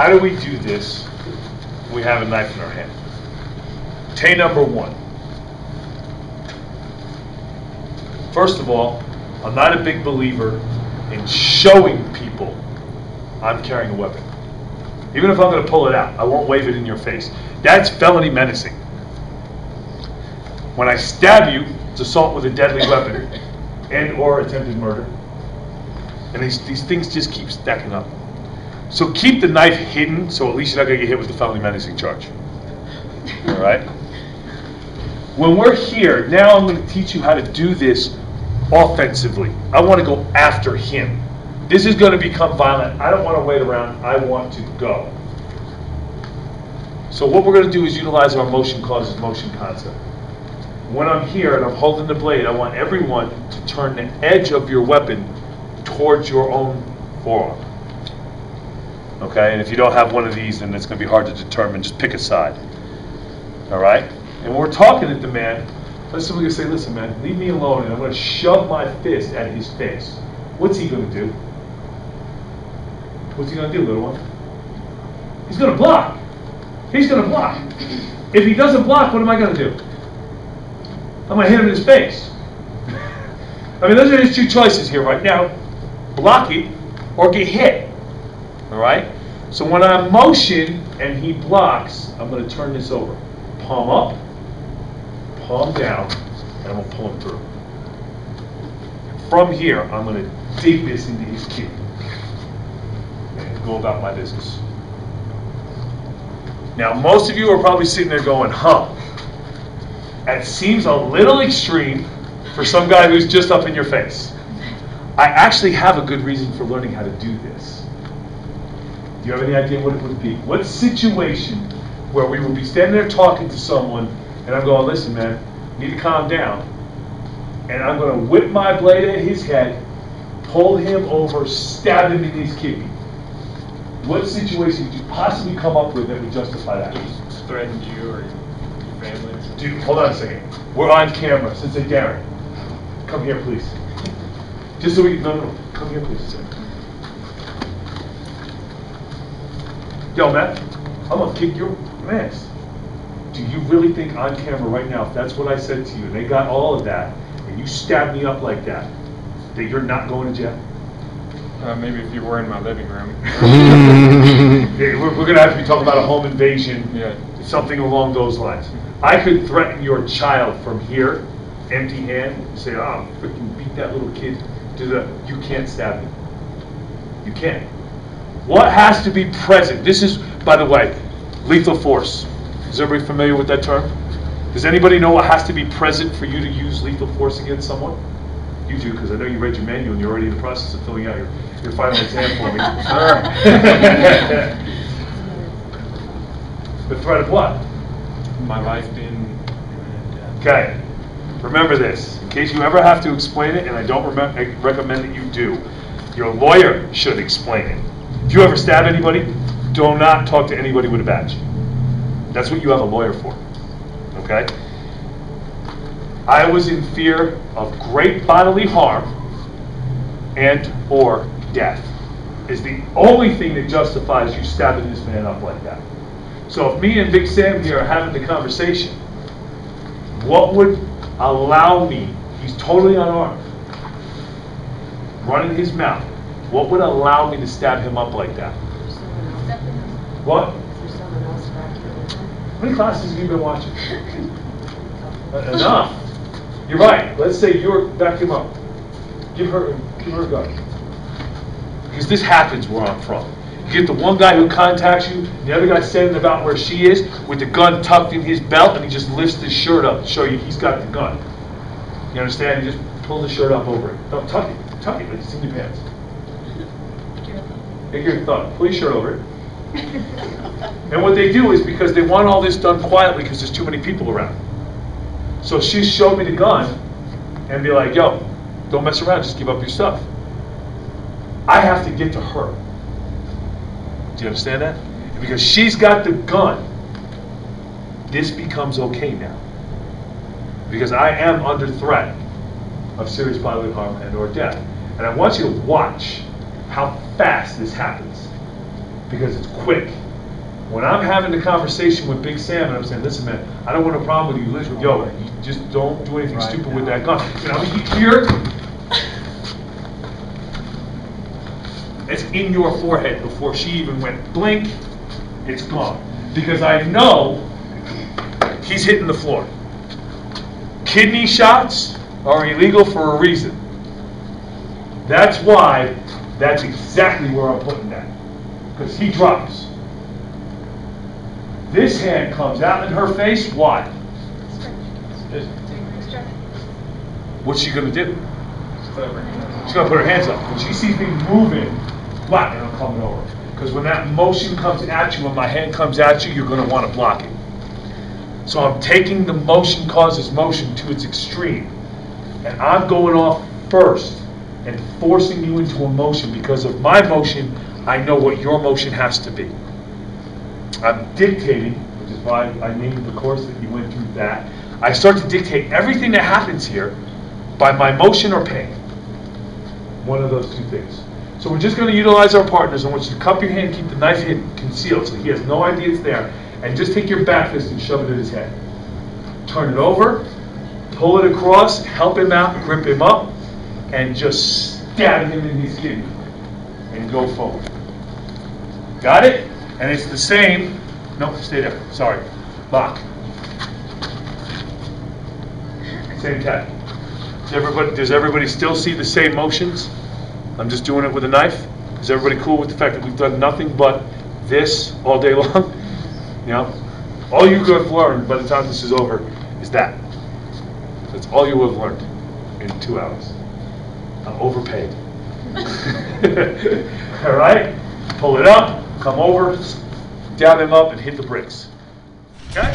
how do we do this when we have a knife in our hand? Tay number one. First of all, I'm not a big believer in showing people I'm carrying a weapon. Even if I'm going to pull it out, I won't wave it in your face. That's felony menacing. When I stab you, it's assault with a deadly weapon and or attempted murder. And these things just keep stacking up. So keep the knife hidden, so at least you're not going to get hit with the felony menacing charge. All right? When we're here, now I'm going to teach you how to do this offensively. I want to go after him. This is going to become violent. I don't want to wait around. I want to go. So what we're going to do is utilize our motion causes motion concept. When I'm here and I'm holding the blade, I want everyone to turn the edge of your weapon towards your own forearm. Okay, and if you don't have one of these, then it's going to be hard to determine. Just pick a side. All right? And when we're talking at the man, let's simply say, listen, man, leave me alone, and I'm going to shove my fist at his face. What's he going to do? What's he going to do, little one? He's going to block. He's going to block. If he doesn't block, what am I going to do? I'm going to hit him in his face. I mean, those are his two choices here right now. Block it or get hit. All right? So when I motion and he blocks, I'm going to turn this over. Palm up, palm down, and I'm going to pull him through. From here, I'm going to dig this into his kidney and go about my business. Now, most of you are probably sitting there going, huh, that seems a little extreme for some guy who's just up in your face. I actually have a good reason for learning how to do this. Do you have any idea what it would be? What situation where we would be standing there talking to someone and I'm going, listen, man, you need to calm down. And I'm going to whip my blade at his head, pull him over, stab him in his kidney. What situation could you possibly come up with that would justify that? Threatened you or your family? Dude, hold on a second. We're on camera, so say, Darren, come here, please. Just so we can, no, come here, please. Yo, man, I'm going to kick your ass. Do you really think on camera right now, if that's what I said to you, and they got all of that, and you stab me up like that you're not going to jail? Maybe if you were in my living room. Yeah, we're going to have to be talking about a home invasion, yeah. Something along those lines. I could threaten your child from here, empty hand, and say, oh, freaking beat that little kid. You can't stab me. You can't. What has to be present? This is, by the way, lethal force. Is everybody familiar with that term? Does anybody know what has to be present for you to use lethal force against someone? You do, because I know you read your manual and you're already in the process of filling out your final exam for me. The threat of what? My life being... Okay. Remember this. In case you ever have to explain it, and I don't recommend that you do, your lawyer should explain it. If you ever stab anybody, do not talk to anybody with a badge. That's what you have a lawyer for. Okay? I was in fear of great bodily harm and or death is the only thing that justifies you stabbing this man up like that. So if me and Big Sam here are having the conversation, what would allow me, he's totally unarmed, running his mouth, what would allow me to stab him up like that? What? How many classes have you been watching? Enough. You're right. Let's say you're back him up. Give her a gun. Because this happens where I'm from. You get the one guy who contacts you, the other guy standing about where she is with the gun tucked in his belt, and he just lifts his shirt up to show you he's got the gun. You understand? He just pulls the shirt up over it. No, tuck it. Tuck it like it's in your pants. Make your thumb. Pull your shirt over it. And what they do is because they want all this done quietly because there's too many people around. So she showed me the gun and be like, yo, don't mess around, just give up your stuff. I have to get to her. Do you understand that? And because she's got the gun, this becomes okay now. Because I am under threat of serious bodily harm and or death. And I want you to watch how fast this happens. because it's quick. When I'm having the conversation with Big Sam and I'm saying, listen man, I don't want a problem with you, listen, yo, you just don't do anything stupid with that gun. You know, here, it's in your forehead before she even went blink, it's gone. Because I know he's hitting the floor. Kidney shots are illegal for a reason. That's why, that's exactly where I'm putting that. Because he drops. This hand comes out in her face, why? What's she gonna do? She's gonna put her hands up. When she sees me moving, whack, and I'm coming over. Because when that motion comes at you, when my hand comes at you, you're gonna want to block it. So I'm taking the motion causes motion to its extreme. And I'm going off first and forcing you into a motion. Because of my motion, I know what your motion has to be. I'm dictating, which is why I named the course that you went through that. I start to dictate everything that happens here by my motion or pain. One of those two things. So we're just going to utilize our partners. I want you to cup your hand, keep the knife hidden, concealed, so he has no idea it's there. And just take your back fist and shove it in his head. Turn it over, pull it across, help him out, grip him up, and just stab him in his kidney. And go forward. Got it? And it's the same. No, stay there. Sorry. Lock. Same tech. Does everybody still see the same motions? I'm just doing it with a knife. Is everybody cool with the fact that we've done nothing but this all day long? You know, all you could have learned by the time this is over is that. That's all you have learned in 2 hours. I'm overpaid. All right? Pull it up, come over, dab him up, and hit the bricks. Okay?